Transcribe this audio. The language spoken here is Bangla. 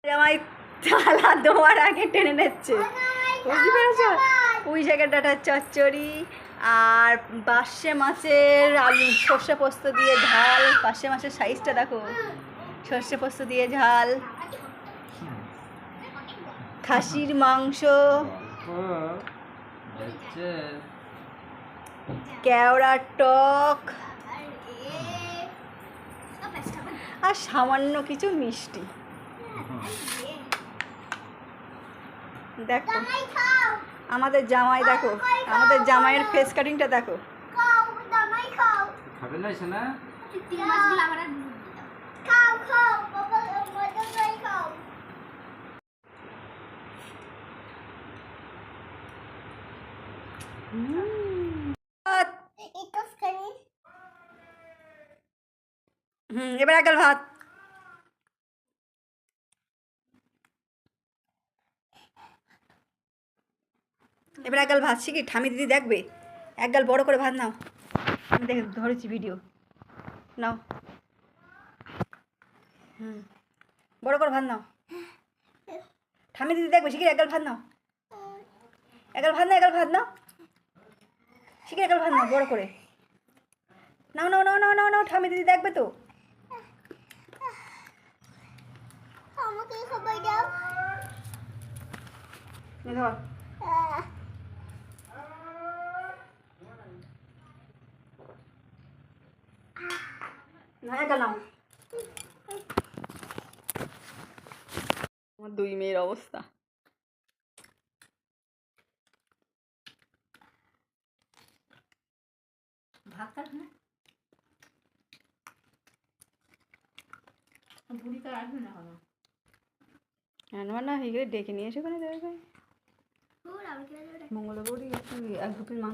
জামাই থালা দেওয়ার আগে টেনে নিচ্ছে, বুঝতে পেরেছ? পুঁই শাকের ডাঁটার চচ্চড়ি আর পার্শে মাছের আলু সর্ষে পোস্ত দিয়ে ঝাল। পার্শে মাছের সাইজটা দেখো, সর্ষে পোস্ত দিয়ে ঝাল, খাসির মাংস, কেওড়ার টক আর সামান্য কিছু মিষ্টি। দেখো আমাদের জামাই, দেখো আমাদের জামাইয়ের ফেস কাটিংটা দেখো। খাবে না শোনা? এবার এক গাল ভাত। এবার এক গাল ভাত শিখি, ঠামি দিদি দেখবে। এক গাল বড় করে ভাত নাও, আমি দেখে ধরেছি ভিডিও। নাও, বড় করে ভাত নাও, ঠামি দিদি দেখবে। শিখি এক গাল ভাত নাও, এক গাল ভাত নাও, এক গাল ভাত নাও, শিখি এক গাল ভাত নাও বড় করে। নাও নাও নাও নাও নাও নাও, ঠামি দিদি দেখবে তো। আমাকে খাবার দাও। ধর, নাও। আমার দুই মেয়ের অবস্থা। ভাত খাস না? বুড়িটা আসবে না কেন? আনবার না, ডেকে নিয়ে এসে ওখানে দেবে। মঙ্গলবার এক দু পিস মাংস